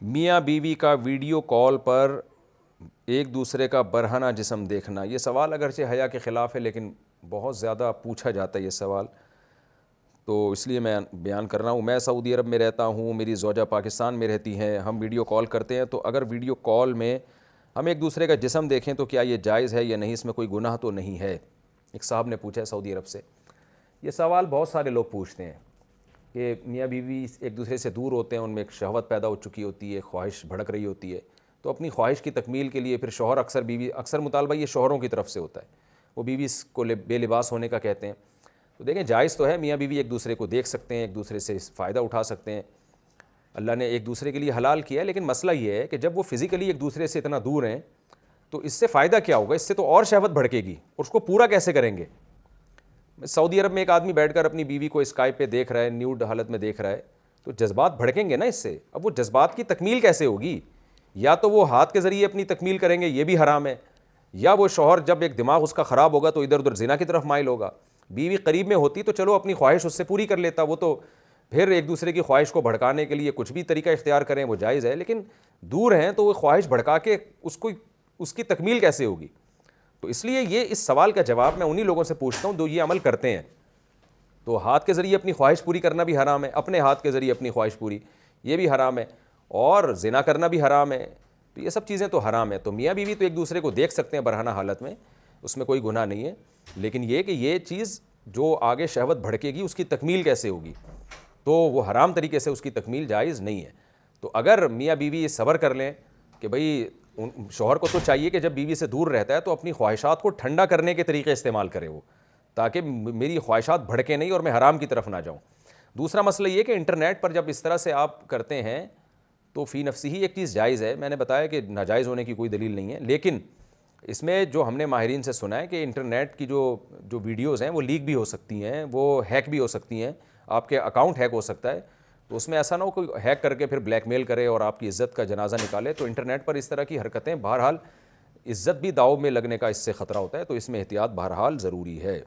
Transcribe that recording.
میاں بیوی کا ویڈیو کال پر ایک دوسرے کا برہنہ جسم دیکھنا، یہ سوال اگرچہ حیا کے خلاف ہے لیکن بہت زیادہ پوچھا جاتا ہے یہ سوال، تو اس لیے میں بیان کر رہا ہوں۔ میں سعودی عرب میں رہتا ہوں، میری زوجہ پاکستان میں رہتی ہیں، ہم ویڈیو کال کرتے ہیں، تو اگر ویڈیو کال میں ہم ایک دوسرے کا جسم دیکھیں تو کیا یہ جائز ہے یا نہیں، اس میں کوئی گناہ تو نہیں ہے؟ ایک صاحب نے پوچھا ہے سعودی عرب سے۔ یہ سوال بہت سارے لوگ پوچھتے ہیں کہ میاں بیوی ایک دوسرے سے دور ہوتے ہیں، ان میں ایک شہوت پیدا ہو چکی ہوتی ہے، خواہش بھڑک رہی ہوتی ہے، تو اپنی خواہش کی تکمیل کے لیے پھر شوہر اکثر مطالبہ یہ شوہروں کی طرف سے ہوتا ہے، وہ بیوی کو بے لباس ہونے کا کہتے ہیں۔ تو دیکھیں جائز تو ہے، میاں بیوی ایک دوسرے کو دیکھ سکتے ہیں، ایک دوسرے سے فائدہ اٹھا سکتے ہیں، اللہ نے ایک دوسرے کے لیے حلال کیا ہے، لیکن مسئلہ یہ ہے کہ جب وہ فزیکلی ایک دوسرے سے اتنا دور ہیں تو اس سے فائدہ کیا ہوگا؟ اس سے تو اور شہوت بھڑکے گی، اور اس کو پورا کیسے کریں گے؟ سعودی عرب میں ایک آدمی بیٹھ کر اپنی بیوی کو اسکائپ پہ دیکھ رہا ہے، نیوڈ حالت میں دیکھ رہا ہے، تو جذبات بھڑکیں گے نا اس سے۔ اب وہ جذبات کی تکمیل کیسے ہوگی؟ یا تو وہ ہاتھ کے ذریعے اپنی تکمیل کریں گے، یہ بھی حرام ہے، یا وہ شوہر جب ایک دماغ اس کا خراب ہوگا تو ادھر ادھر زنا کی طرف مائل ہوگا۔ بیوی قریب میں ہوتی تو چلو اپنی خواہش اس سے پوری کر لیتا، وہ تو پھر ایک دوسرے کی خواہش کو بھڑکانے کے لیے کچھ بھی طریقہ اختیار کریں وہ جائز ہے، لیکن دور ہیں تو وہ خواہش بھڑکا کے اس کی تکمیل کیسے ہوگی؟ تو اس لیے یہ اس سوال کا جواب میں انہی لوگوں سے پوچھتا ہوں جو یہ عمل کرتے ہیں۔ تو ہاتھ کے ذریعے اپنی خواہش پوری کرنا بھی حرام ہے، اپنے ہاتھ کے ذریعے اپنی خواہش پوری یہ بھی حرام ہے، اور زنا کرنا بھی حرام ہے، تو یہ سب چیزیں تو حرام ہے۔ تو میاں بیوی تو ایک دوسرے کو دیکھ سکتے ہیں برہنہ حالت میں، اس میں کوئی گناہ نہیں ہے، لیکن یہ کہ یہ چیز جو آگے شہوت بھڑکے گی اس کی تکمیل کیسے ہوگی؟ تو وہ حرام طریقے سے اس کی تکمیل جائز نہیں ہے۔ تو اگر میاں بیوی یہ صبر کر لیں کہ بھئی شوہر کو تو چاہیے کہ جب بیوی سے دور رہتا ہے تو اپنی خواہشات کو ٹھنڈا کرنے کے طریقے استعمال کرے وہ، تاکہ میری خواہشات بھڑکے نہیں اور میں حرام کی طرف نہ جاؤں۔ دوسرا مسئلہ یہ کہ انٹرنیٹ پر جب اس طرح سے آپ کرتے ہیں تو فی نفسی ہی ایک چیز جائز ہے، میں نے بتایا کہ ناجائز ہونے کی کوئی دلیل نہیں ہے، لیکن اس میں جو ہم نے ماہرین سے سنا ہے کہ انٹرنیٹ کی جو ویڈیوز ہیں وہ لیک بھی ہو سکتی ہیں، وہ ہیک بھی ہو سکتی ہیں، آپ کے اکاؤنٹ ہیک ہو سکتا ہے، تو اس میں ایسا نہ ہو کوئی ہیک کر کے پھر بلیک میل کرے اور آپ کی عزت کا جنازہ نکالے۔ تو انٹرنیٹ پر اس طرح کی حرکتیں بہرحال عزت بھی داؤ میں لگنے کا اس سے خطرہ ہوتا ہے، تو اس میں احتیاط بہرحال ضروری ہے۔